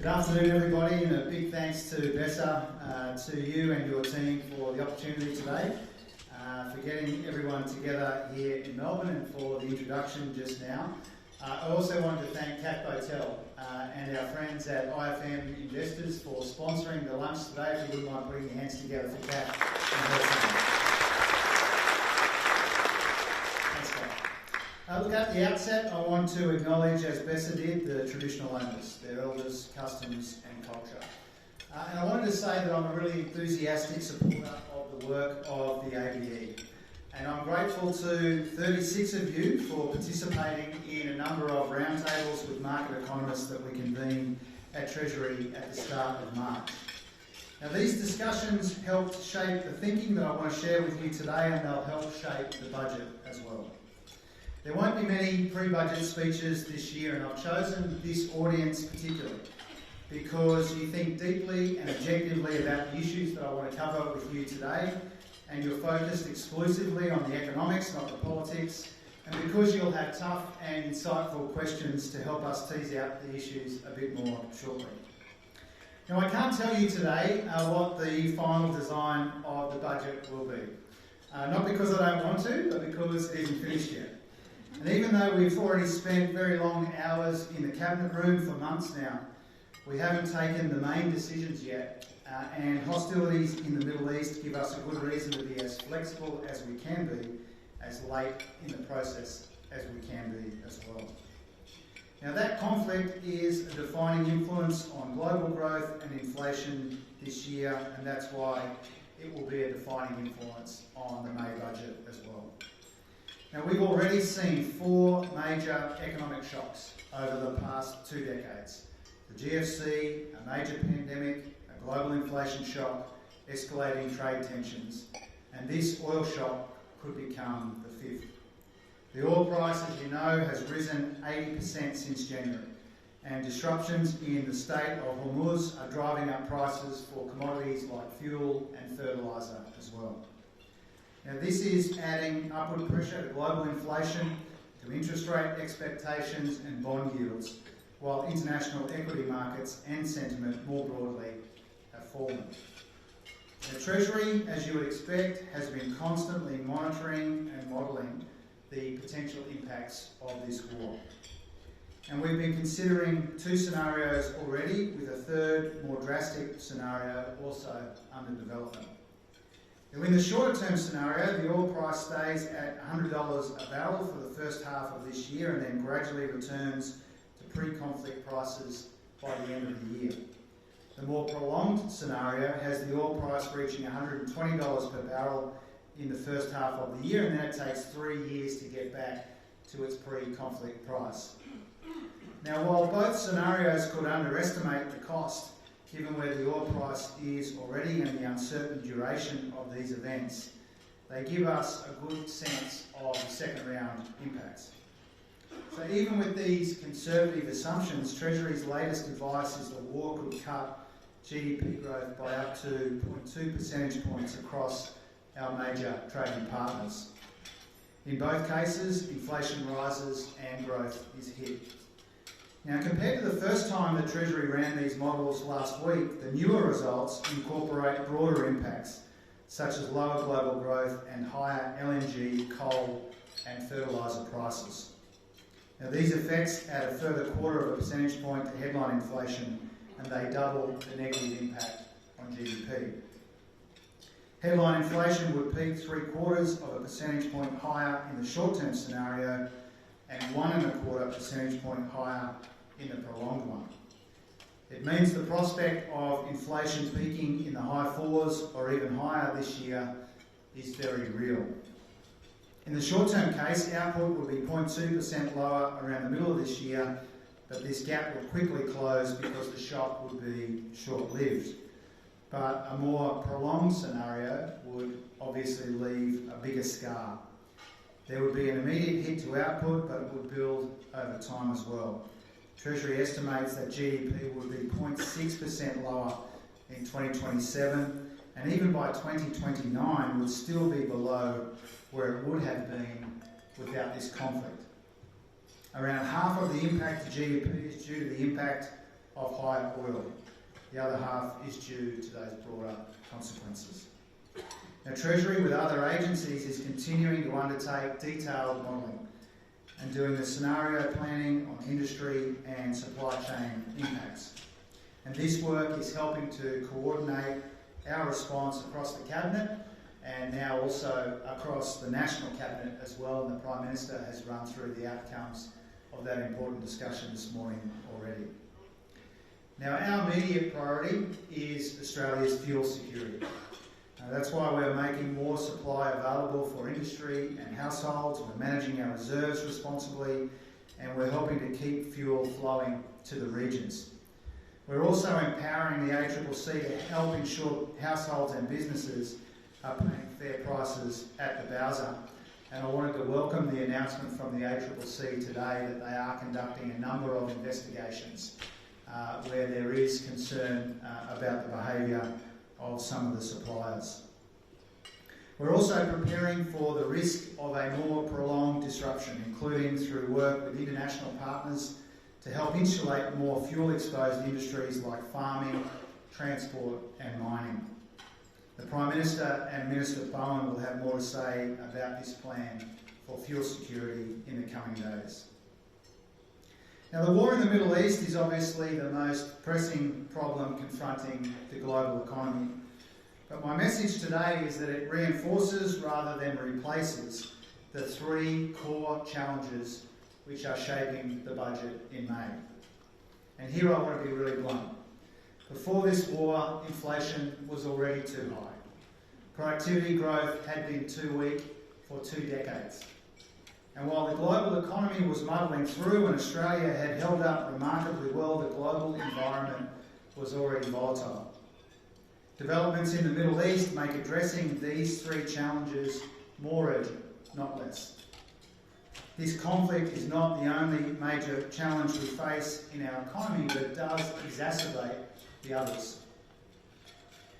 Good afternoon, everybody, and a big thanks to Bessa, to you and your team for the opportunity today, for getting everyone together here in Melbourne and for the introduction just now. I also wanted to thank Cap Hotel and our friends at IFM Investors for sponsoring the lunch today. If you wouldn't mind putting your hands together for Cap and her team. Thanks, Cap. Look, at the outset, I want to acknowledge, as Bessa did, the traditional owners, their elders, customs and culture. And I wanted to say that I'm a really enthusiastic supporter of the work of the ABE. And I'm grateful to 36 of you for participating in a number of roundtables with market economists that we convened at Treasury at the start of March. Now, these discussions helped shape the thinking that I want to share with you today, and they'll help shape the budget as well. There won't be many pre-budget speeches this year, and I've chosen this audience particularly because you think deeply and objectively about the issues that I want to cover with you today, and you're focused exclusively on the economics, not the politics, and because you'll have tough and insightful questions to help us tease out the issues a bit more shortly. Now, I can't tell you today what the final design of the budget will be. Not because I don't want to, but because it isn't finished yet. And even though we've already spent very long hours in the cabinet room for months now, we haven't taken the main decisions yet, and hostilities in the Middle East give us a good reason to be as flexible as we can be, as late in the process as we can be as well. Now, that conflict is a defining influence on global growth and inflation this year, and that's why it will be a defining influence on the May budget as well. Now, we've already seen 4 major economic shocks over the past 2 decades. The GFC, a major pandemic, a global inflation shock, escalating trade tensions, and this oil shock could become the 5th. The oil price, as you know, has risen 80% since January, and disruptions in the Strait of Hormuz are driving up prices for commodities like fuel and fertiliser as well. Now, this is adding upward pressure to global inflation, to interest rate expectations and bond yields, while international equity markets and sentiment more broadly have fallen. The Treasury, as you would expect, has been constantly monitoring and modelling the potential impacts of this war. And we've been considering 2 scenarios already, with a 3rd, more drastic scenario also under development. Now, in the shorter-term scenario, the oil price stays at $100 a barrel for the first half of this year and then gradually returns to pre-conflict prices by the end of the year. The more prolonged scenario has the oil price reaching $120 per barrel in the first half of the year, and then it takes 3 years to get back to its pre-conflict price. Now, while both scenarios could underestimate the cost, given where the oil price is already and the uncertain duration of these events, they give us a good sense of the second round impacts. So even with these conservative assumptions, Treasury's latest advice is the war could cut GDP growth by up to 0.2 percentage points across our major trading partners. In both cases, inflation rises and growth is hit. Now, compared to the first time the Treasury ran these models last week, the newer results incorporate broader impacts, such as lower global growth and higher LNG, coal and fertiliser prices. Now, these effects add a further 0.25 percentage point to headline inflation, and they double the negative impact on GDP. Headline inflation would peak 0.75 percentage point higher in the short-term scenario and 1.25 percentage point higher in the prolonged one. It means the prospect of inflation peaking in the high 4s or even higher this year is very real. In the short-term case, output will be 0.2% lower around the middle of this year, but this gap will quickly close because the shock would be short-lived. But a more prolonged scenario would obviously leave a bigger scar. There would be an immediate hit to output, but it would build over time as well. Treasury estimates that GDP would be 0.6% lower in 2027, and even by 2029 would still be below where it would have been without this conflict. Around half of the impact to GDP is due to the impact of higher oil. The other half is due to those broader consequences. Now, Treasury, with other agencies, is continuing to undertake detailed modelling and doing the scenario planning on industry and supply chain impacts. And this work is helping to coordinate our response across the Cabinet and now also across the National Cabinet as well, and the Prime Minister has run through the outcomes of that important discussion this morning already. Now, our immediate priority is Australia's fuel security. That's why we're making more supply available for industry and households. We're managing our reserves responsibly, and we're helping to keep fuel flowing to the regions. We're also empowering the ACCC to help ensure households and businesses are paying fair prices at the bowser. And I wanted to welcome the announcement from the ACCC today that they are conducting a number of investigations where there is concern about the behaviour of some of the suppliers. We're also preparing for the risk of a more prolonged disruption, including through work with international partners to help insulate more fuel-exposed industries like farming, transport and mining. The Prime Minister and Minister Bowen will have more to say about this plan for fuel security in the coming days. Now, the war in the Middle East is obviously the most pressing problem confronting the global economy. But my message today is that it reinforces rather than replaces the three core challenges which are shaping the budget in May. And here I want to be really blunt. Before this war, inflation was already too high. Productivity growth had been too weak for 2 decades. And while the global economy was muddling through and Australia had held up remarkably well, the global environment was already volatile. Developments in the Middle East make addressing these three challenges more urgent, not less. This conflict is not the only major challenge we face in our economy, but it does exacerbate the others.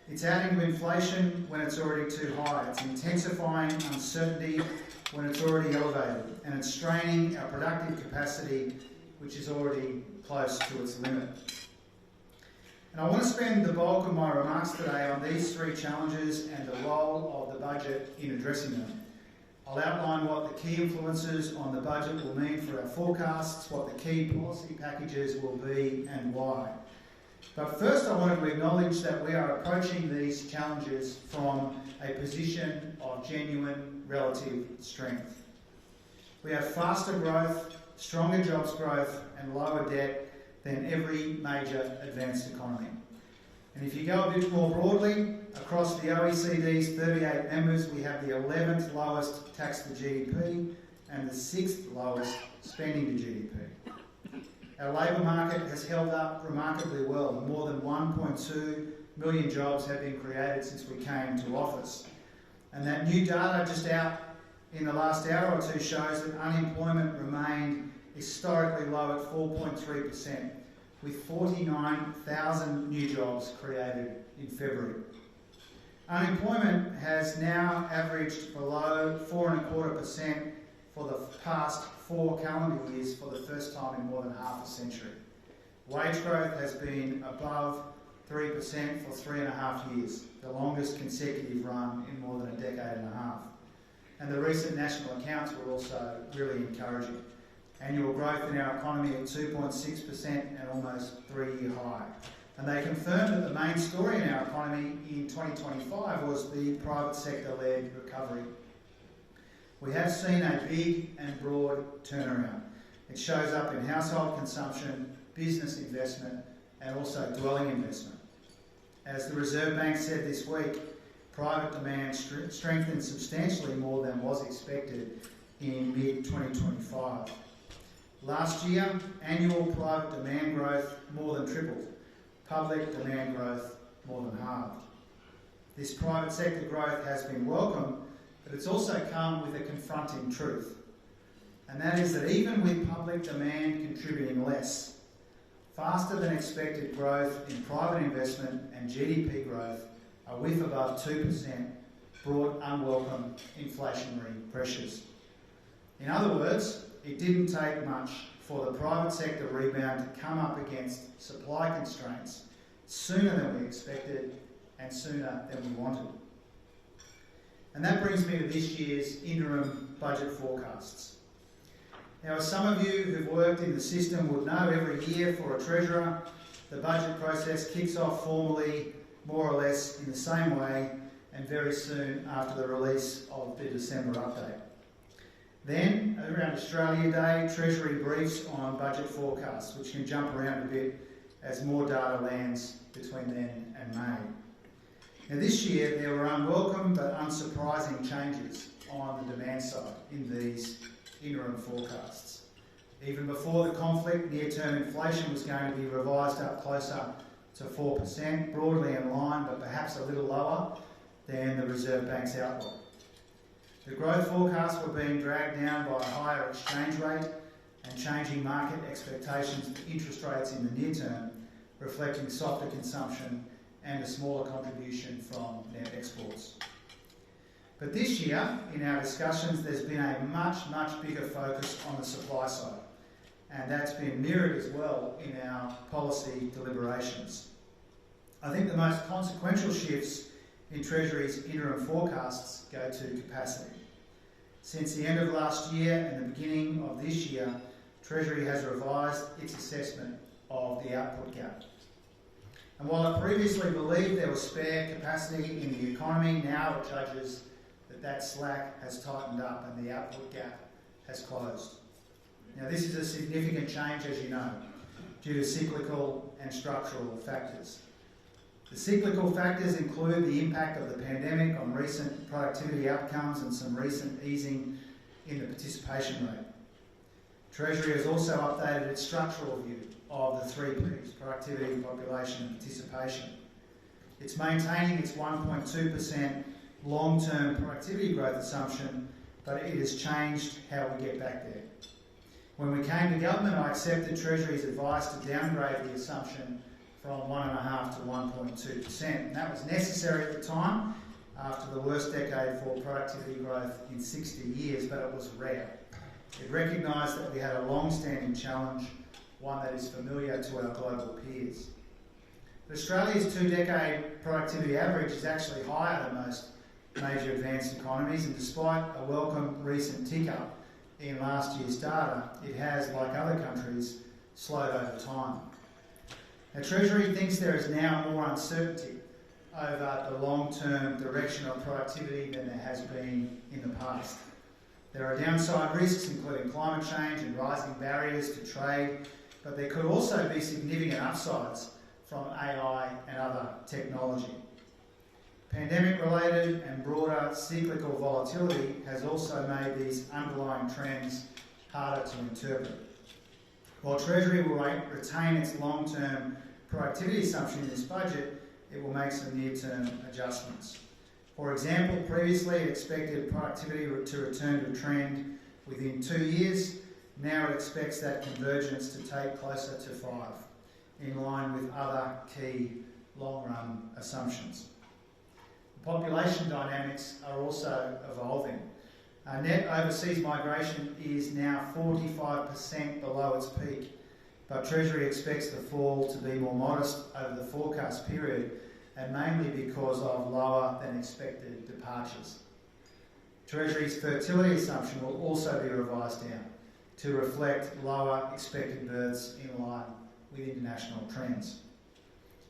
It's adding to inflation when it's already too high. It's intensifying uncertainty when it's already elevated. And it's straining our productive capacity, which is already close to its limit. And I want to spend the bulk of my remarks today on these three challenges and the role of the budget in addressing them. I'll outline what the key influences on the budget will mean for our forecasts, what the key policy packages will be and why. But first I wanted to acknowledge that we are approaching these challenges from a position of genuine relative strength. We have faster growth, stronger jobs growth and lower debt than every major advanced economy. And if you go a bit more broadly, across the OECD's 38 members, we have the 11th lowest tax to GDP and the 6th lowest spending to GDP. Our labour market has held up remarkably well. More than 1.2 million jobs have been created since we came to office. And that new data just out in the last hour or two shows that unemployment remained historically low at 4.3%, with 49,000 new jobs created in February. Unemployment has now averaged below 4.25% for the past 4 calendar years for the first time in more than half a century. Wage growth has been above 3% for 3.5 years, the longest consecutive run in more than a decade and a half. And the recent national accounts were also really encouraging. Annual growth in our economy at 2.6% and almost 3-year high. And they confirmed that the main story in our economy in 2025 was the private sector-led recovery. We have seen a big and broad turnaround. It shows up in household consumption, business investment and also dwelling investment. As the Reserve Bank said this week, private demand strengthened substantially more than was expected in mid-2025. Last year, annual private demand growth more than tripled. Public demand growth more than halved. This private sector growth has been welcome, but it's also come with a confronting truth. And that is that even with public demand contributing less, faster than expected growth in private investment and GDP growth, a whiff above 2%, brought unwelcome inflationary pressures. In other words, it didn't take much for the private sector rebound to come up against supply constraints sooner than we expected and sooner than we wanted. And that brings me to this year's interim budget forecasts. Now, as some of you who've worked in the system would know, every year for a treasurer, the budget process kicks off formally, more or less in the same way, and very soon after the release of the December update. Then, around Australia Day, Treasury briefs on budget forecasts, which can jump around a bit as more data lands between then and May. Now, this year there were unwelcome but unsurprising changes on the demand side in these interim forecasts. Even before the conflict, near-term inflation was going to be revised up closer to 4%, broadly in line but perhaps a little lower than the Reserve Bank's outlook. The growth forecasts were being dragged down by a higher exchange rate and changing market expectations for interest rates in the near term, reflecting softer consumption and a smaller contribution from net exports. But this year, in our discussions, there's been a much bigger focus on the supply side, and that's been mirrored as well in our policy deliberations. I think the most consequential shifts in Treasury's interim forecasts go to capacity. Since the end of last year and the beginning of this year, Treasury has revised its assessment of the output gap. And while it previously believed there was spare capacity in the economy, now it judges that slack has tightened up and the output gap has closed. Now, this is a significant change, as you know, due to cyclical and structural factors. The cyclical factors include the impact of the pandemic on recent productivity outcomes and some recent easing in the participation rate. Treasury has also updated its structural view of the three Ps: productivity, population and participation. It's maintaining its 1.2% long-term productivity growth assumption, but it has changed how we get back there. When we came to government, I accepted Treasury's advice to downgrade the assumption from 1.5% to 1.2%. And that was necessary at the time, after the worst decade for productivity growth in 60 years, but it was rare. It recognised that we had a long-standing challenge, one that is familiar to our global peers. But Australia's two-decade productivity average is actually higher than most major advanced economies, and despite a welcome recent tick-up in last year's data, it has, like other countries, slowed over time. Now, Treasury thinks there is now more uncertainty over the long-term direction of productivity than there has been in the past. There are downside risks, including climate change and rising barriers to trade, but there could also be significant upsides from AI and other technology. Pandemic-related and broader cyclical volatility has also made these underlying trends harder to interpret. While Treasury will retain its long-term productivity assumption in this budget, it will make some near-term adjustments. For example, previously it expected productivity to return to a trend within 2 years. Now it expects that convergence to take closer to 5, in line with other key long-run assumptions. Population dynamics are also evolving. Net overseas migration is now 45% below its peak, but Treasury expects the fall to be more modest over the forecast period, and mainly because of lower than expected departures. Treasury's fertility assumption will also be revised down to reflect lower expected births in line with international trends.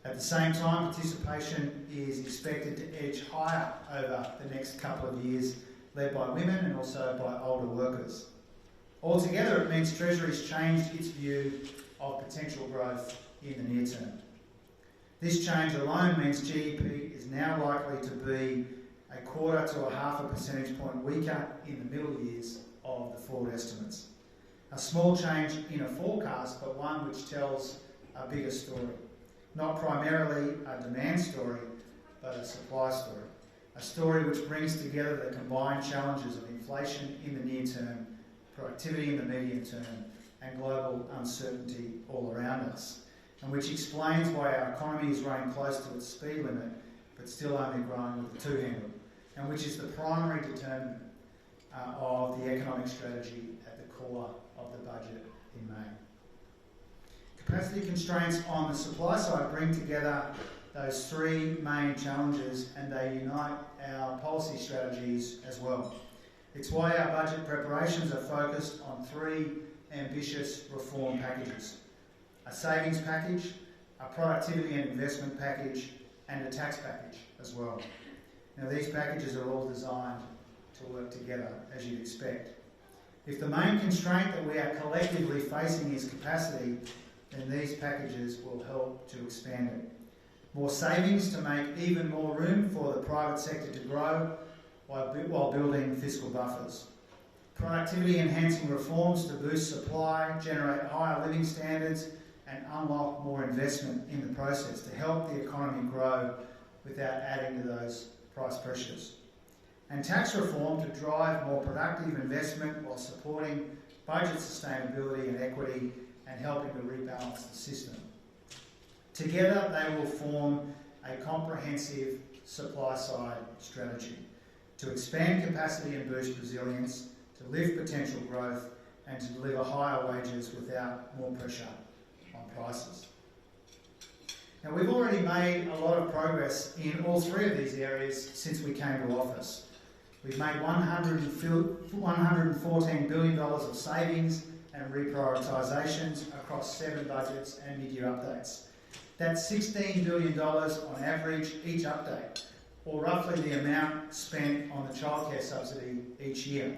At the same time, participation is expected to edge higher over the next couple of years, led by women and also by older workers. Altogether, it means Treasury's changed its view of potential growth in the near term. This change alone means GDP is now likely to be 1/4 to 1/2 percentage point weaker in the middle years of the forward estimates. A small change in a forecast, but one which tells a bigger story. Not primarily a demand story, but a supply story. A story which brings together the combined challenges of inflation in the near term, productivity in the medium term, and global uncertainty all around us, and which explains why our economy is running close to its speed limit, but still only growing with a two-handle, and which is the primary determinant of the economic strategy at the core of the budget in May. Capacity constraints on the supply side bring together those three main challenges, and they unite our policy strategies as well. It's why our budget preparations are focused on three ambitious reform packages: a savings package, a productivity and investment package, and a tax package as well. Now, these packages are all designed to work together, as you'd expect. If the main constraint that we are collectively facing is capacity, then these packages will help to expand it. More savings to make even more room for the private sector to grow while building fiscal buffers. Productivity enhancing reforms to boost supply, generate higher living standards, and unlock more investment in the process to help the economy grow without adding to those price pressures. And tax reform to drive more productive investment while supporting budget sustainability and equity and helping to rebalance the system. Together, they will form a comprehensive supply-side strategy to expand capacity and boost resilience, to lift potential growth, and to deliver higher wages without more pressure on prices. Now, we've already made a lot of progress in all three of these areas since we came to office. We've made $114 billion of savings and reprioritisations across 7 budgets and mid-year updates. That's $16 billion on average each update, or roughly the amount spent on the childcare subsidy each year.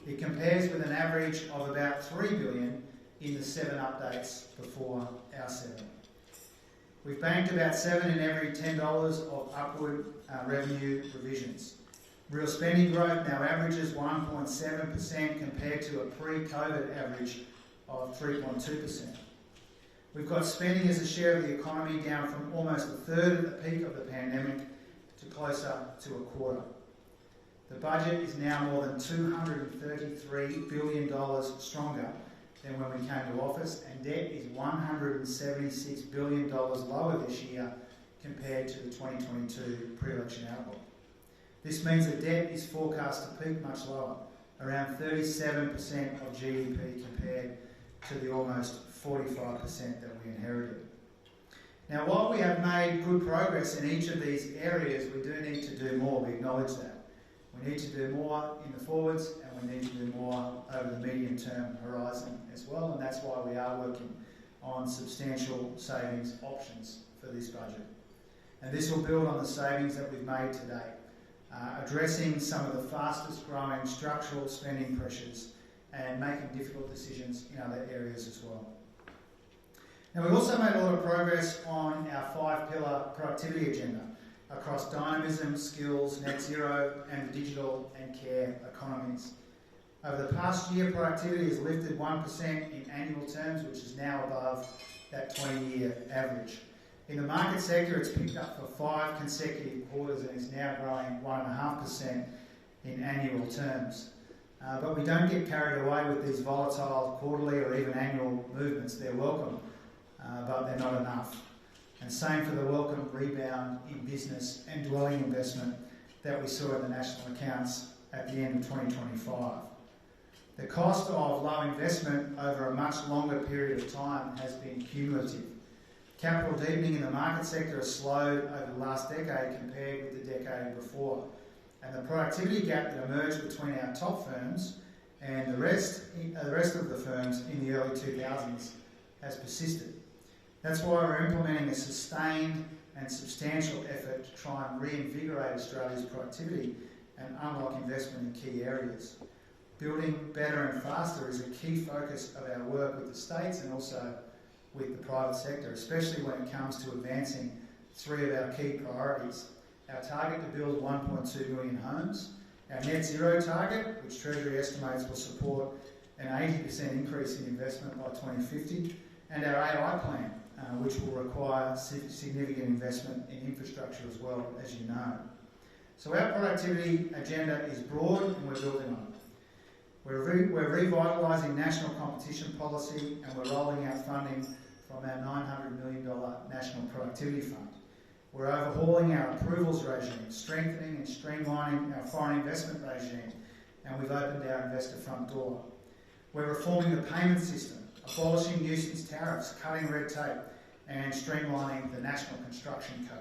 It compares with an average of about $3 billion in the 7 updates before our 7. We've banked about 7 in every $10 of upward revenue revisions. Real spending growth now averages 1.7% compared to a pre-COVID average of 3.2%. We've got spending as a share of the economy down from almost a third at the peak of the pandemic to closer to a quarter. The budget is now more than $233 billion stronger than when we came to office, and debt is $176 billion lower this year compared to the 2022 pre-election outlook. This means that debt is forecast to peak much lower, around 37% of GDP compared to the almost 45% that we inherited. Now, while we have made good progress in each of these areas, we do need to do more. We acknowledge that. We need to do more in the forwards, and we need to do more over the medium-term horizon as well, and that's why we are working on substantial savings options for this budget. And this will build on the savings that we've made today, addressing some of the fastest growing structural spending pressures and making difficult decisions in other areas as well. Now, we've also made a lot of progress on our 5-pillar productivity agenda across dynamism, skills, net zero, and the digital and care economies. Over the past year, productivity has lifted 1% in annual terms, which is now above that 20-year average. In the market sector, it's picked up for 5 consecutive quarters and is now growing 1.5% in annual terms. But we don't get carried away with these volatile quarterly or even annual movements. They're welcome, but they're not enough. And same for the welcome rebound in business and dwelling investment that we saw in the national accounts at the end of 2025. The cost of low investment over a much longer period of time has been cumulative. Capital deepening in the market has slowed over the last decade compared with the decade before. And the productivity gap that emerged between our top firms and the rest of the firms in the early 2000s has persisted. That's why we're implementing a sustained and substantial effort to try and reinvigorate Australia's productivity and unlock investment in key areas. Building better and faster is a key focus of our work with the states and also with the private sector, especially when it comes to advancing 3 of our key priorities. Our target to build 1.2 million homes, our net zero target, which Treasury estimates will support an 80% increase in investment by 2050, and our AI plan, which will require significant investment in infrastructure as well, as you know. So our productivity agenda is broad and we're building on it. We're revitalising national competition policy and we're rolling out funding from our $900 million National Productivity Fund. We're overhauling our approvals regime, strengthening and streamlining our foreign investment regime, and we've opened our investor front door. We're reforming the payment system abolishing nuisance tariffs, cutting red tape, and streamlining the National Construction Code.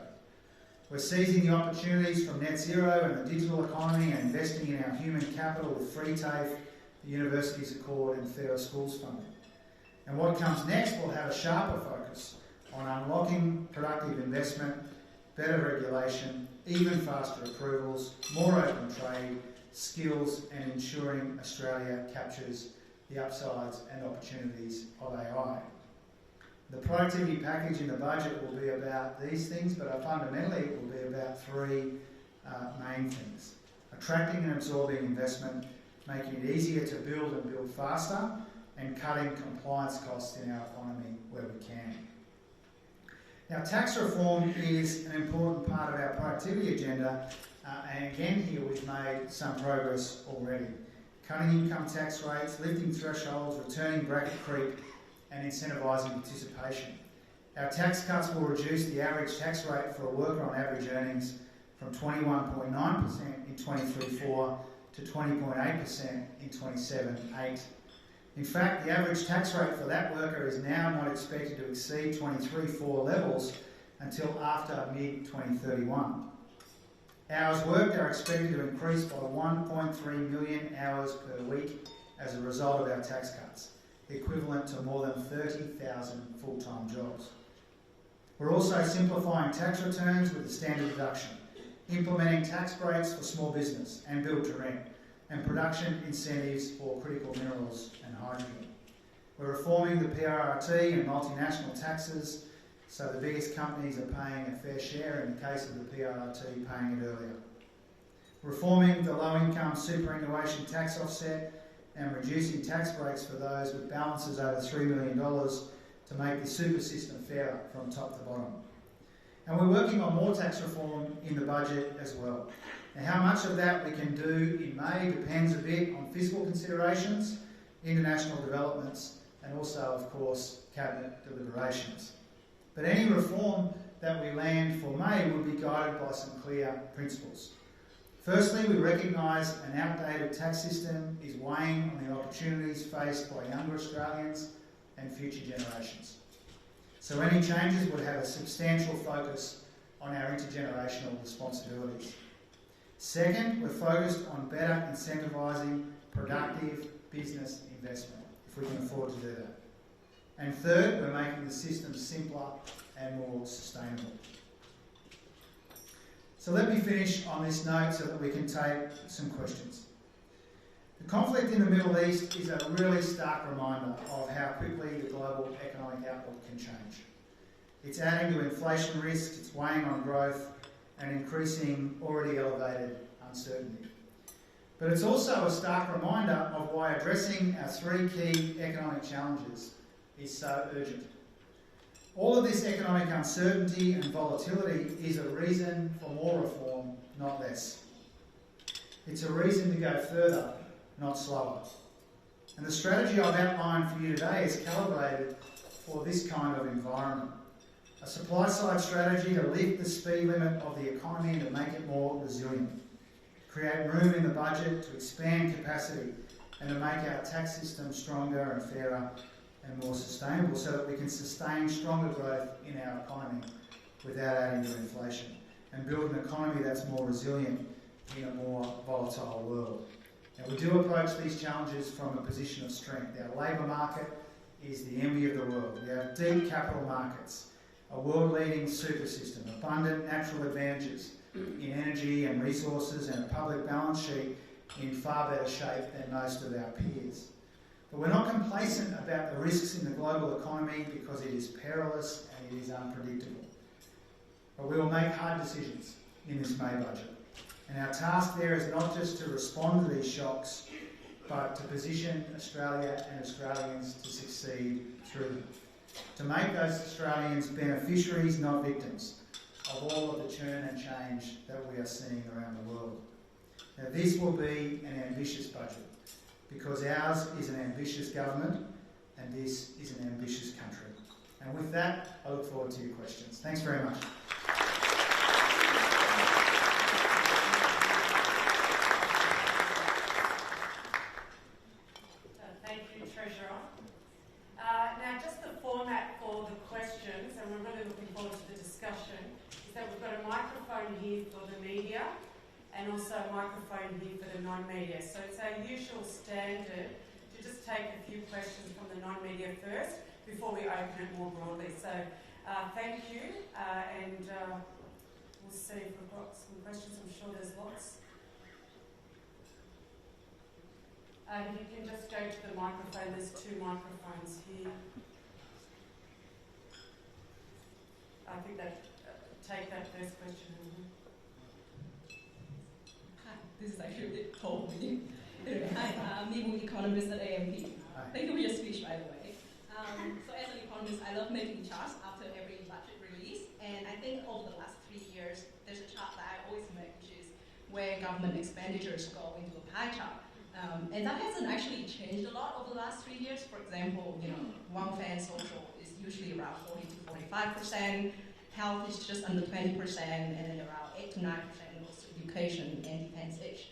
We're seizing the opportunities from net zero and the digital economy and investing in our human capital with free TAFE, the Universities Accord and Fairer Schools funding. And what comes next will have a sharper focus on unlocking productive investment, better regulation, even faster approvals, more open trade, skills, and ensuring Australia captures the upsides and opportunities of AI. The productivity package in the budget will be about these things, but fundamentally it will be about three main things. Attracting and absorbing investment, making it easier to build and build faster, and cutting compliance costs in our economy where we can. Now, tax reform is an important part of our productivity agenda, and again here we've made some progress already. Cutting income tax rates, lifting thresholds, returning bracket creep, and incentivising participation. Our tax cuts will reduce the average tax rate for a worker on average earnings from 21.9% in 23/4 to 20.8% in 27/8. In fact, the average tax rate for that worker is now not expected to exceed 23/4 levels until after mid-2031. Hours worked are expected to increase by 1.3 million hours per week as a result of our tax cuts, equivalent to more than 30,000 full-time jobs. We're also simplifying tax returns with the standard deduction, implementing tax breaks for small business and build to rent, and production incentives for critical minerals and hydrogen. We're reforming the PRRT and multinational taxes so the biggest companies are paying a fair share, in the case of the PRRT, paying it earlier. Reforming the low-income superannuation tax offset and reducing tax breaks for those with balances over $3 million to make the super system fairer from top to bottom. And we're working on more tax reform in the budget as well. Now, how much of that we can do in May depends a bit on fiscal considerations, international developments, and also, of course, cabinet deliberations. But any reform that we land for May will be guided by some clear principles. Firstly, we recognise an outdated tax system is weighing on the opportunities faced by younger Australians and future generations. So any changes would have a substantial focus on our intergenerational responsibilities. Second, we're focused on better incentivising productive business investment, if we can afford to do that. And third, we're making the system simpler and more sustainable. So let me finish on this note so that we can take some questions. The conflict in the Middle East is a really stark reminder of how quickly the global economic outlook can change. It's adding to inflation risk, it's weighing on growth and increasing already elevated uncertainty. But it's also a stark reminder of why addressing our three key economic challenges is so urgent. All of this economic uncertainty and volatility is a reason for more reform, not less. It's a reason to go further, not slower. And the strategy I've outlined for you today is calibrated for this kind of environment. A supply-side strategy to lift the speed limit of the economy and to make it more resilient. Create room in the budget to expand capacity and to make our tax system stronger and fairer and more sustainable so that we can sustain stronger growth in our economy without adding to inflation and build an economy that's more resilient in a more volatile world. Now, we do approach these challenges from a position of strength. Our labour market is the envy of the world. We have deep capital markets, a world-leading super system, abundant natural advantages in energy and resources, and a public balance sheet in far better shape than most of our peers. But we're not complacent about the risks in the global economy because it is perilous and it is unpredictable. But we will make hard decisions in this May budget. And our task there is not just to respond to these shocks, but to position Australia and Australians to succeed through them. To make those Australians beneficiaries, not victims, of all of the churn and change that we are seeing around the world. Now, this will be an ambitious budget, because ours is an ambitious government and this is an ambitious country. And with that, I look forward to your questions. Thanks very much. Thank you, Treasurer. microphone here for the media and also a microphone here for the non-media. So it's our usual standard to just take a few questions from the non-media first before we open it more broadly. So thank you, and we'll see if we've got some questions. I'm sure there's lots. If you can just go to the microphone, there's 2 microphones here. I think that, take that first question. Hi, this is actually a bit tall for you. Hi, I'm Nibu, economist at AMP. Thank you for your speech, by the way. So as an economist, I love making charts after every budget release, and I think over the last 3 years, there's a chart that I always make, which is where government expenditures go into a pie chart. And that hasn't actually changed a lot over the last 3 years. For example, welfare and social is usually around 40 to 45%. Health is just under 20%, and then around 8 to 9% goes to education and defense each.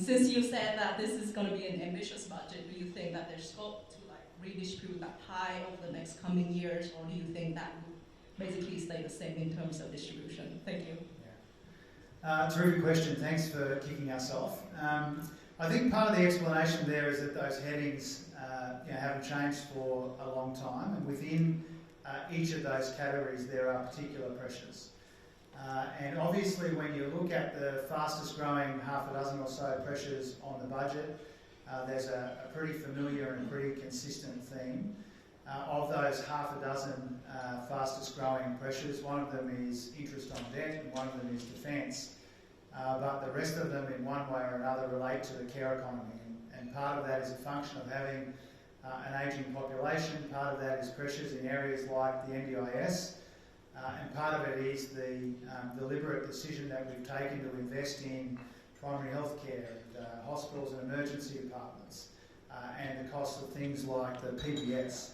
Since you said that this is going to be an ambitious budget, do you think that there's scope to redistribute that pie over the next coming years, or do you think that would basically stay the same in terms of distribution? Thank you. Yeah. Terrific question. Thanks for kicking us off. I think part of the explanation there is that those headings haven't changed for a long time, and within each of those categories there are particular pressures. And obviously when you look at the fastest growing half a dozen or so pressures on the budget, there's a pretty familiar and pretty consistent theme. Of those half a dozen fastest growing pressures, one of them is interest on debt and one of them is defence. But the rest of them in one way or another relate to the care economy, and part of that is a function of having an ageing population, part of that is pressures in areas like the NDIS, and part of it is the deliberate decision that we've taken to invest in primary health care, hospitals and emergency departments, and the cost of things like the PBS.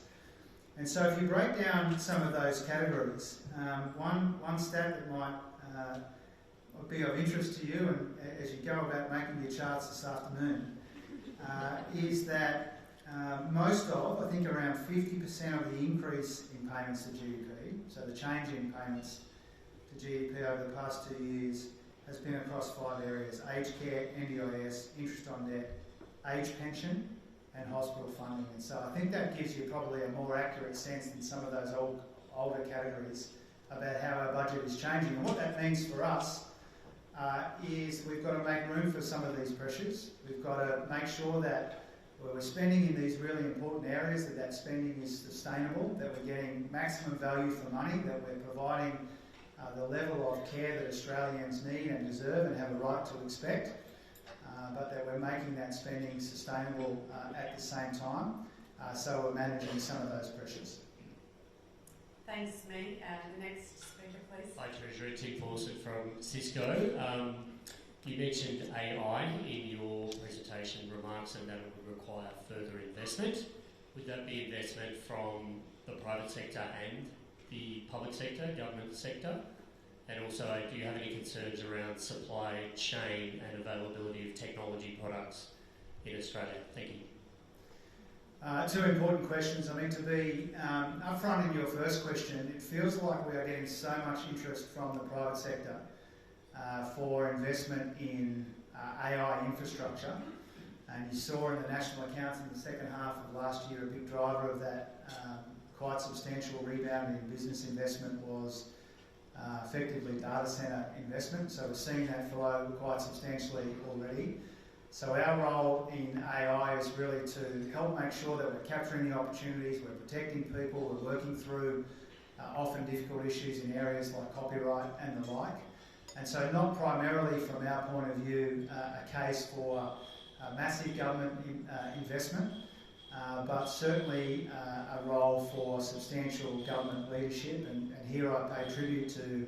And so if you break down some of those categories, one stat that might be of interest to you and as you go about making your charts this afternoon is that most of, I think around 50% of the increase in payments to GDP, so the change in payments to GDP over the past 2 years, has been across 5 areas: aged care, NDIS, interest on debt, age pension and hospital funding. And so I think that gives you probably a more accurate sense than some of those older categories about how our budget is changing. And what that means for us is we've got to make room for some of these pressures. We've got to make sure that we're spending in these really important areas, that spending is sustainable, that we're getting maximum value for money, that we're providing the level of care that Australians need and deserve and have a right to expect, but that we're making that spending sustainable at the same time, so we're managing some of those pressures. Thanks, Mee. The next speaker, please. Hi, Treasurer. Tim Fawcett from Cisco. You mentioned AI in your presentation remarks and that it would require further investment. Would that be investment from the private sector and the public sector, government sector? And also, do you have any concerns around supply chain and availability of technology products in Australia? Thank you. 2 important questions. I mean, to be upfront in your first question, it feels like we are getting so much interest from the private sector for investment in AI infrastructure. And you saw in the national accounts in the second half of last year, a big driver of that quite substantial rebound in business investment was effectively data centre investment. So we're seeing that flow quite substantially already. So our role in AI is really to help make sure that we're capturing the opportunities, we're protecting people, we're working through often difficult issues in areas like copyright and the like. And so not primarily from our point of view a case for massive government investment, but certainly a role for substantial government leadership. And here I pay tribute to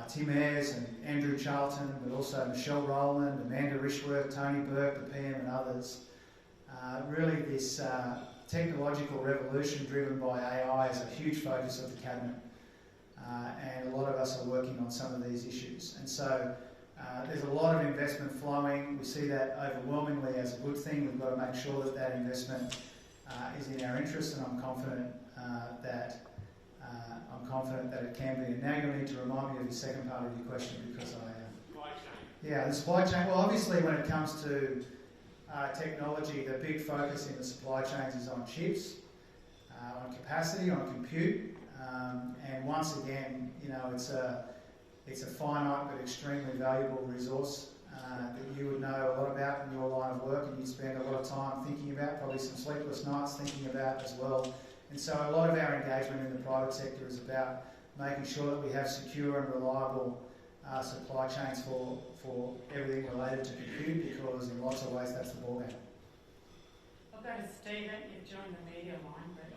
Tim Ayres and Andrew Charlton, but also Michelle Rowland, Amanda Rishworth, Tony Burke, the PM and others. Really this technological revolution driven by AI is a huge focus of the Cabinet. And a lot of us are working on some of these issues. And so there's a lot of investment flowing. We see that overwhelmingly as a good thing. We've got to make sure that that investment is in our interest, and I'm confident that I'm confident that it can be. And now you'll need to remind me of the second part of your question because yeah, the supply chain. Well, obviously when it comes to technology, the big focus in the supply chains is on chips, on capacity, on compute, and once again, you know, it's a finite but extremely valuable resource that you would know a lot about in your line of work, and you'd spend a lot of time thinking about, probably some sleepless nights thinking about as well. And so a lot of our engagement in the private sector is about making sure that we have secure and reliable supply chains for everything related to compute, because in lots of ways that's the ballgame. I'll go to Stephen. You've joined the media line, but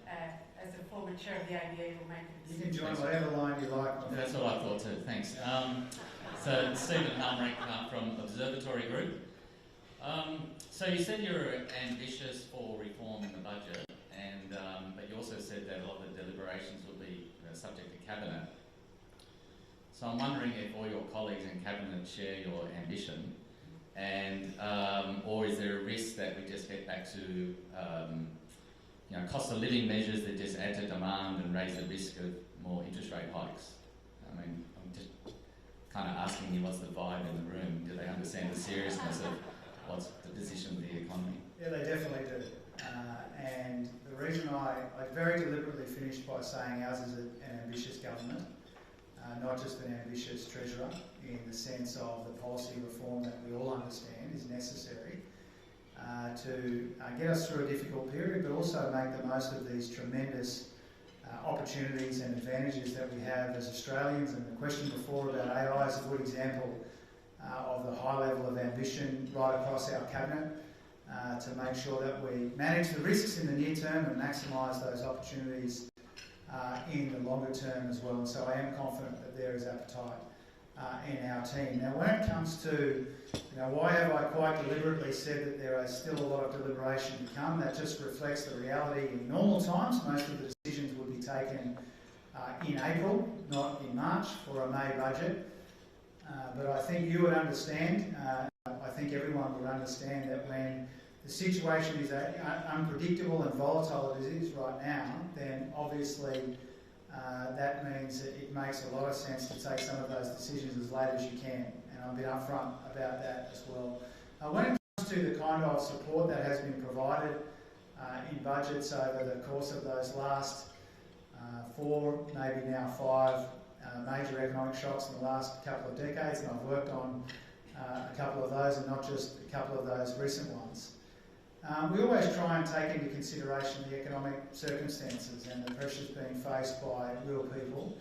as a former chair of the ABA, you'll make a decision. You can join whatever line you like. That's what I thought too, thanks. So Stephen Helmrich from Observatory Group. So you said you're ambitious for reform in the budget, and but you also said that a lot of the deliberations will be subject to Cabinet. So I'm wondering if all your colleagues in Cabinet share your ambition, and or is there a risk that we just get back to cost of living measures that just add to demand and raise the risk of more interest rate hikes? I mean, I'm just kind of asking you what's the vibe in the room. Do they understand the seriousness of what's the position of the economy? Yeah, they definitely do. And the reason I very deliberately finished by saying ours is an ambitious government, not just an ambitious treasurer, in the sense of the policy reform that we all understand is necessary to get us through a difficult period, but also make the most of these tremendous opportunities and advantages that we have as Australians. And the question before about AI is a good example of the high level of ambition right across our cabinet to make sure that we manage the risks in the near term and maximise those opportunities in the longer term as well. And so I am confident that there is appetite in our team. Now, when it comes to why have I quite deliberately said that there is still a lot of deliberation to come, that just reflects the reality. In normal times, most of the decisions would be taken in April, not in March, for a May budget. But I think you would understand, I think everyone would understand that when the situation is unpredictable and volatile as it is right now, then obviously that means that it makes a lot of sense to take some of those decisions as late as you can, and I'm a bit upfront about that as well. When it comes to the kind of support that has been provided in budgets over the course of those last 4, maybe now 5 major economic shocks in the last couple of decades, and I've worked on a couple of those and not just a couple of those recent ones. We always try and take into consideration the economic circumstances and the pressures being faced by real people,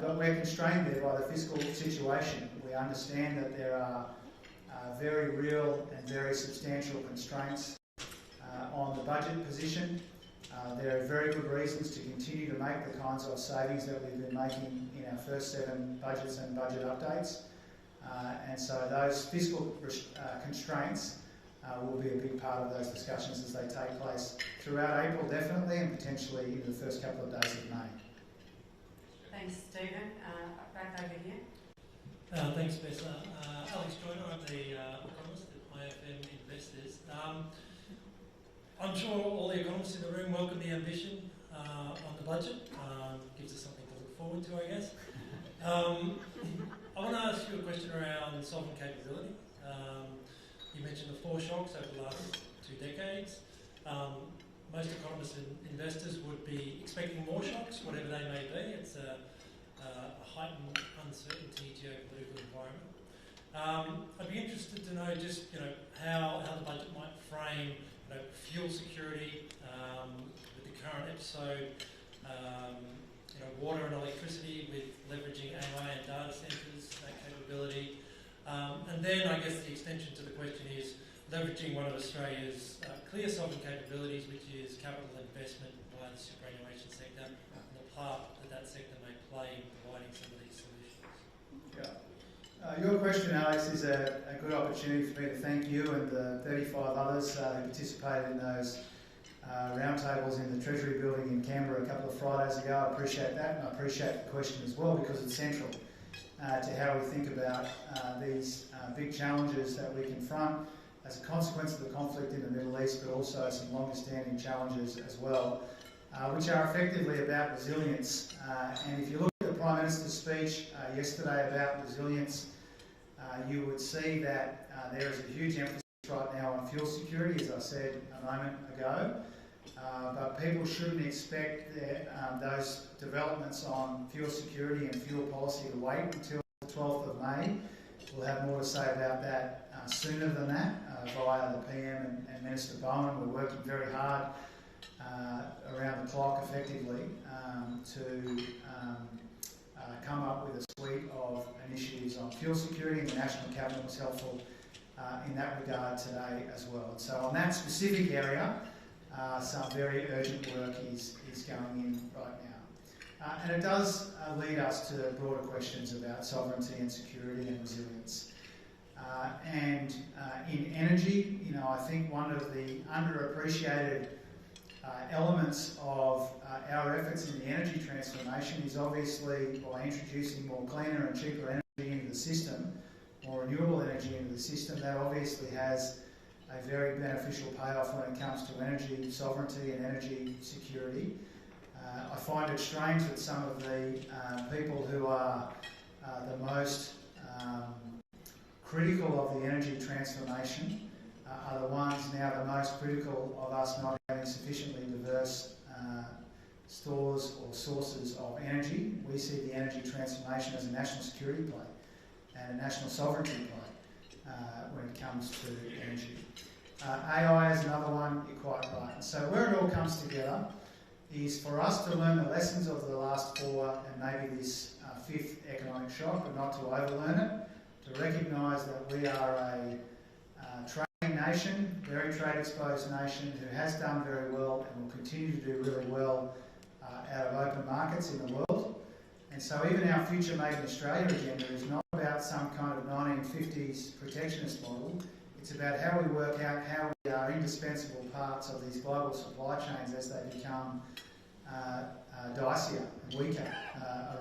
but we're constrained there by the fiscal situation. We understand that there are very real and very substantial constraints on the budget position. There are very good reasons to continue to make the kinds of savings that we've been making in our first 7 budgets and budget updates. And so those fiscal constraints will be a big part of those discussions as they take place throughout April, definitely, and potentially in the first couple of days of May. Thanks, Stephen. Back over here. Thanks, Bessa. Alex Joyner, I'm the economist at IFM Investors. I'm sure all the economists in the room welcome the ambition on the budget. Gives us something to look forward to, I guess. I want to ask you a question around sovereign capability. You mentioned the 4 shocks over the last 2 decades. Most economists and investors would be expecting more shocks, whatever they may be. It's a heightened uncertainty geopolitical environment. I'd be interested to know just how the budget might frame fuel security with the current episode, water and electricity with leveraging AI and data centres, that capability. And then I guess the extension to the question is leveraging one of Australia's clear sovereign capabilities, which is capital investment by the superannuation sector, and the part that sector may play in providing some of these solutions. Yeah. Your question, Alex, is a good opportunity for me to thank you and the 35 others who participated in those roundtables in the Treasury building in Canberra a couple of Fridays ago. I appreciate that, and I appreciate the question as well, because it's central to how we think about these big challenges that we confront as a consequence of the conflict in the Middle East, but also some longer standing challenges as well. which are effectively about resilience. And if you look at the Prime Minister's speech yesterday about resilience, you would see that there is a huge emphasis right now on fuel security, as I said a moment ago. But people shouldn't expect those developments on fuel security and fuel policy to wait until the 12th of May. We'll have more to say about that sooner than that via the PM and Minister Bowen. We're working very hard around the clock effectively to come up with a suite of initiatives on fuel security, and the National Cabinet was helpful in that regard today as well. And so on that specific area, some very urgent work is going in right now. And it does lead us to broader questions about sovereignty and security and resilience. And in energy, I think one of the underappreciated elements of our efforts in the energy transformation is obviously by introducing more cleaner and cheaper energy into the system, more renewable energy into the system. That obviously has a very beneficial payoff when it comes to energy sovereignty and energy security. I find it strange that some of the people who are the most critical of the energy transformation are the ones now the most critical of us not having sufficiently diverse stores or sources of energy. We see the energy transformation as a national security play and a national sovereignty play when it comes to energy. AI is another one, you're quite right. And so where it all comes together is for us to learn the lessons of the last four and maybe this fifth economic shock, but not to overlearn it, to recognise that we are a trading nation, very trade exposed nation who has done very well and will continue to do really well out of open markets in the world. And so even our Future Made in Australia agenda is not about some kind of 1950s protectionist model. It's about how we work out how we are indispensable parts of these global supply chains as they become dicier and weaker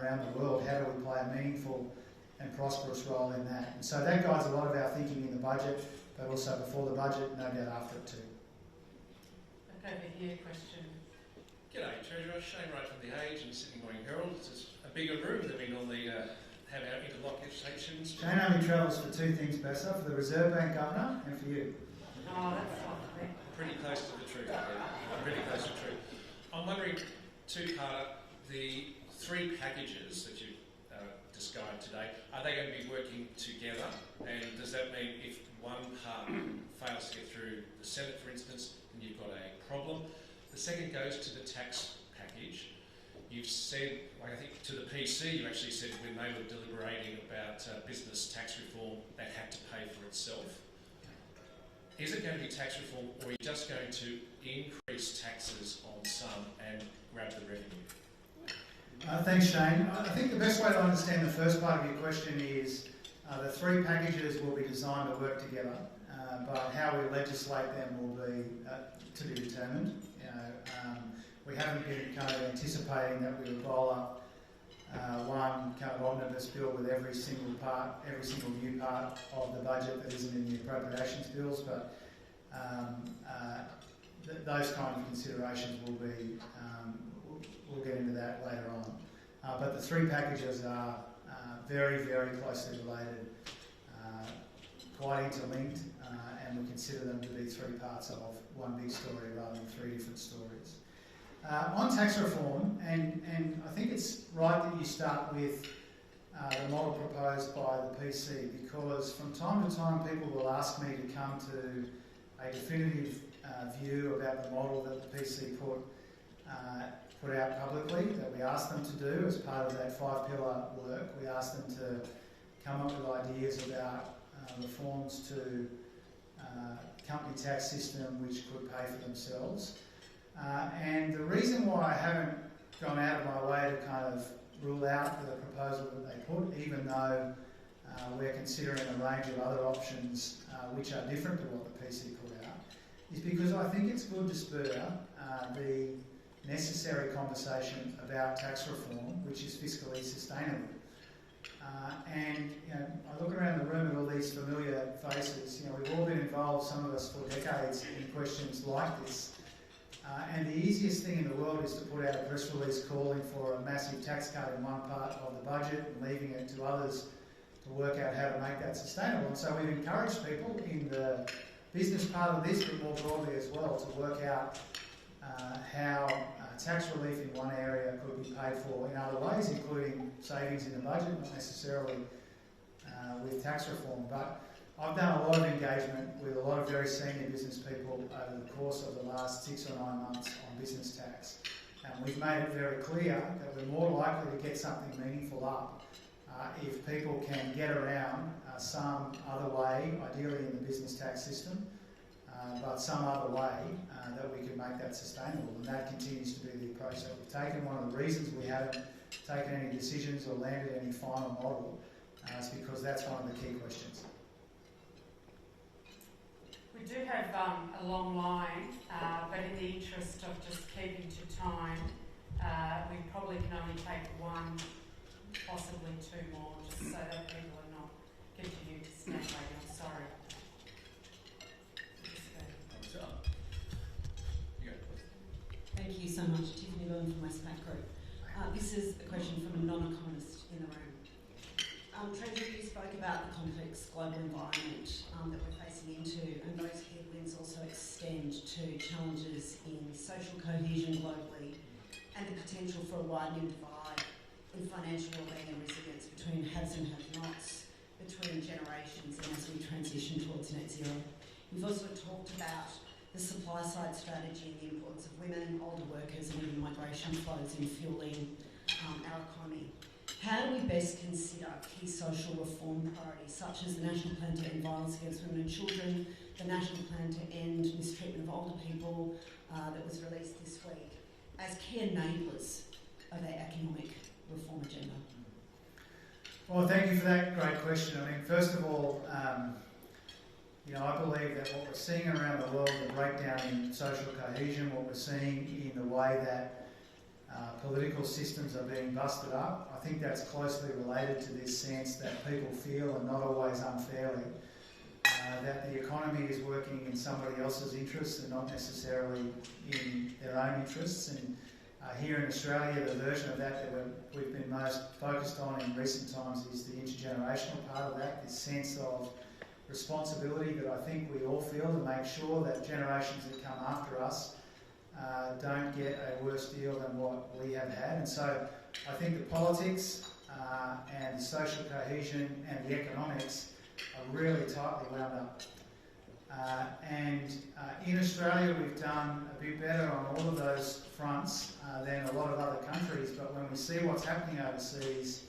around the world. How do we play a meaningful and prosperous role in that? And so that guides a lot of our thinking in the budget, but also before the budget, no doubt after it too. Back over here, question. G'day, Treasurer. Shane Wright from The Age and Sydney Morning Herald. This is a bigger room than we normally have our interlocutor sections. Shane only travels for two things, Bessa, for the Reserve Bank Governor and for you. Oh, that's lovely. Pretty close to the truth. Pretty close to the truth. I'm wondering, two-part, the three packages that you described today, are they going to be working together? And does that mean if one part fails to get through the Senate, for instance, then you've got a problem? The second goes to the tax package. You've said, like I think to the PC, you actually said when they were deliberating about business tax reform, that had to pay for itself. Is it going to be tax reform, or are you just going to increase taxes on some and grab the revenue? Thanks, Shane. I think the best way to understand the first part of your question is the three packages will be designed to work together, but how we legislate them will be to be determined. We haven't been kind of anticipating that we would roll up one kind of omnibus bill with every single new part of the budget that isn't in the appropriations bills, but those kind of considerations will be, we'll get into that later on. But the three packages are very, very closely related, quite interlinked, and we consider them to be three parts of one big story rather than three different stories. On tax reform, and I think it's right that you start with the model proposed by the PC, because from time to time people will ask me to come to a definitive view about the model that the PC put out publicly, that we asked them to do as part of that five-pillar work. We asked them to come up with ideas about reforms to company tax system which could pay for themselves. And the reason why I haven't gone out of my way to kind of rule out the proposal that they put, even though we're considering a range of other options which are different to what the PC put out, is because I think it's good to spur the necessary conversation about tax reform, which is fiscally sustainable. And I look around the room at all these familiar faces. We've all been involved, some of us for decades, in questions like this. And the easiest thing in the world is to put out a press release calling for a massive tax cut in one part of the budget and leaving it to others to work out how to make that sustainable. And so we've encouraged people in the business part of this, but more broadly as well, to work out how tax relief in one area could be paid for in other ways, including savings in the budget, not necessarily with tax reform. But I've done a lot of engagement with a lot of very senior business people over the course of the last 6 or 9 months on business tax. And we've made it very clear that we're more likely to get something meaningful up if people can get around some other way, ideally in the business tax system, but some other way that we can make that sustainable. And that continues to be the approach that we've taken. One of the reasons we haven't taken any decisions or landed any final model is because that's one of the key questions. We do have a long line, but in the interest of just keeping to time, we probably can only take one, possibly 2 more, just so that people are not continuing to stand waiting. I'm sorry. Thank you so much, Tiffany Byrne from Westpac Group. This is a question from a non-economist in the room. Treasury, you spoke about the complex global environment that we're facing into, and those headwinds also extend to challenges in social cohesion globally and the potential for a widening divide in financial wellbeing and resilience between haves and have-nots, between generations, and as we transition towards net zero. You've also talked about the supply side strategy and the importance of women, older workers, and even migration flows in fuelling our economy. How do we best consider key social reform priorities such as the National Plan to End Violence Against Women and Children, the National Plan to End Mistreatment of Older People that was released this week, as key enablers of our economic reform agenda? Well, thank you for that great question. I mean, first of all, I believe that what we're seeing around the world, the breakdown in social cohesion, what we're seeing in the way that political systems are being busted up, I think that's closely related to this sense that people feel, and not always unfairly, that the economy is working in somebody else's interests and not necessarily in their own interests. And here in Australia, the version of that we've been most focused on in recent times is the intergenerational part of that, this sense of responsibility that I think we all feel to make sure that generations that come after us don't get a worse deal than what we have had. And so I think the politics and the social cohesion and the economics are really tightly wound up. In Australia, we've done a bit better on all of those fronts than a lot of other countries, but when we see what's happening overseas,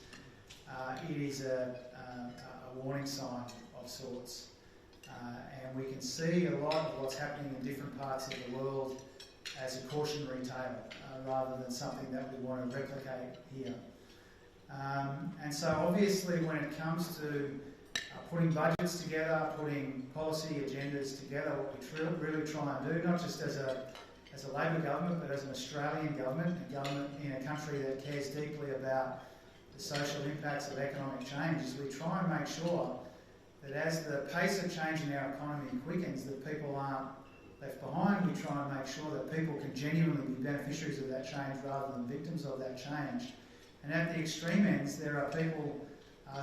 it is a warning sign of sorts. And we can see a lot of what's happening in different parts of the world as a cautionary tale rather than something that we want to replicate here. And so obviously when it comes to putting budgets together, putting policy agendas together, what we really try and do, not just as a Labor government, but as an Australian government, a government in a country that cares deeply about the social impacts of economic change, is we try and make sure that as the pace of change in our economy quickens, that people aren't left behind. We try and make sure that people can genuinely be beneficiaries of that change rather than victims of that change. And at the extreme ends, there are people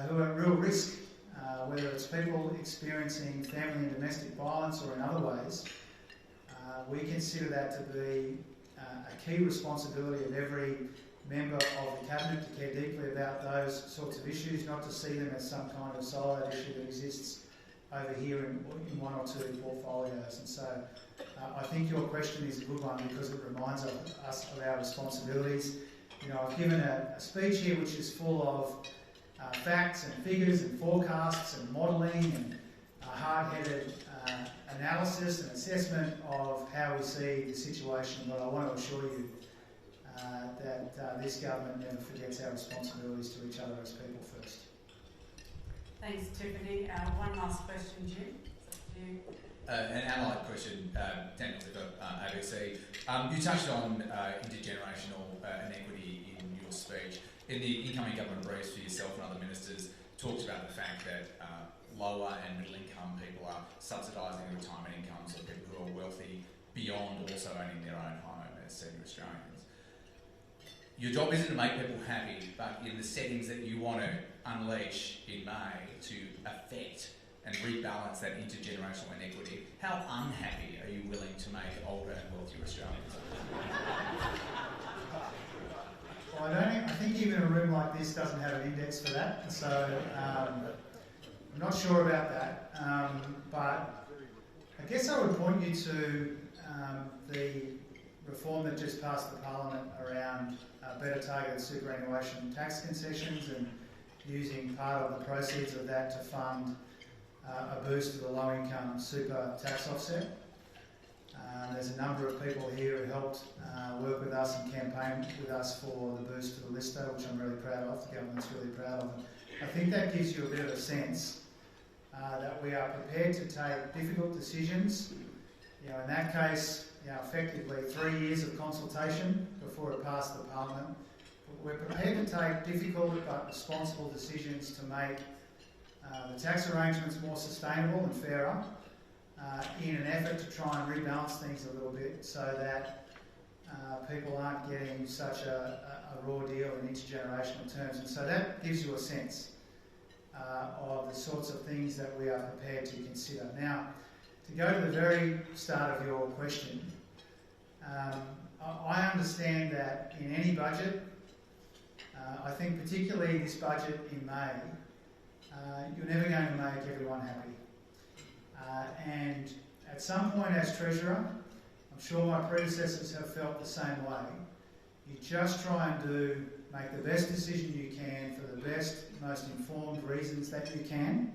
who are at real risk, whether it's people experiencing family and domestic violence or in other ways. We consider that to be a key responsibility of every member of the Cabinet to care deeply about those sorts of issues, not to see them as some kind of siloed issue that exists over here in 1 or 2 portfolios. And so I think your question is a good one because it reminds us of our responsibilities. I've given a speech here which is full of facts and figures and forecasts and modelling and hard-headed analysis and assessment of how we see the situation, but I want to assure you that this government never forgets our responsibilities to each other as people first. Thanks, Tiffany. One last question, Jim. It's up to you. An allied question, Daniel Zipper, ABC. You touched on intergenerational inequity in your speech. In the incoming government briefs for yourself and other ministers, talked about the fact that lower and middle income people are subsidising the retirement incomes of people who are wealthy beyond also owning their own home as senior Australians. Your job isn't to make people happy, but in the settings that you want to unleash in May to affect and rebalance that intergenerational inequity, how unhappy are you willing to make older and wealthier Australians? Well, I think even a room like this doesn't have an index for that, so I'm not sure about that. But I guess I would point you to the reform that just passed the Parliament around better targeted superannuation tax concessions and using part of the proceeds of that to fund a boost to the low-income super tax offset. There's a number of people here who helped work with us and campaign with us for the boost to the lister, which I'm really proud of, the government's really proud of. I think that gives you a bit of a sense that we are prepared to take difficult decisions. You know, in that case, effectively 3 years of consultation before it passed the Parliament. But we're prepared to take difficult but responsible decisions to make the tax arrangements more sustainable and fairer in an effort to try and rebalance things a little bit so that people aren't getting such a raw deal in intergenerational terms. And so that gives you a sense of the sorts of things that we are prepared to consider. Now, to go to the very start of your question, I understand that in any budget, I think particularly this budget in May, you're never going to make everyone happy. And at some point as Treasurer, I'm sure my predecessors have felt the same way, you just try and make the best decision you can for the best, most informed reasons that you can.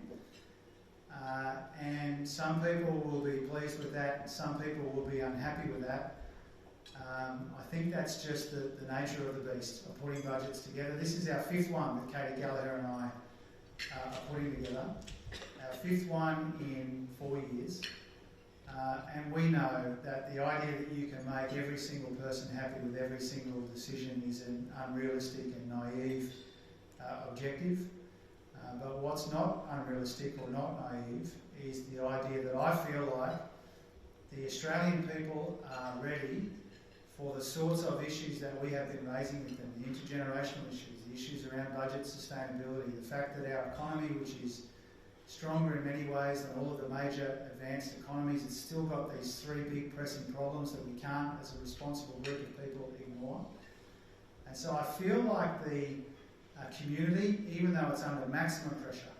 And some people will be pleased with that, and some people will be unhappy with that. I think that's just the nature of the beast of putting budgets together. This is our fifth one that Katie Gallagher and I are putting together. Our fifth one in 4 years. And we know that the idea that you can make every single person happy with every single decision is an unrealistic and naive objective. But what's not unrealistic or not naive is the idea that I feel like the Australian people are ready for the sorts of issues that we have been raising with them, the intergenerational issues, the issues around budget sustainability, the fact that our economy, which is stronger in many ways than all of the major advanced economies, it's still got these three big pressing problems that we can't, as a responsible group of people, ignore. And so I feel like the community, even though it's under maximum pressure,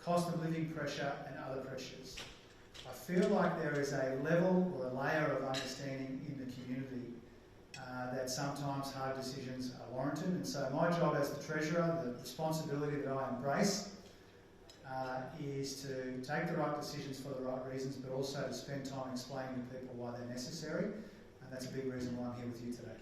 cost of living pressure and other pressures, I feel like there is a level or a layer of understanding in the community that sometimes hard decisions are warranted. And so my job as the Treasurer, the responsibility that I embrace, is to take the right decisions for the right reasons, but also to spend time explaining to people why they're necessary. And that's a big reason why I'm here with you today.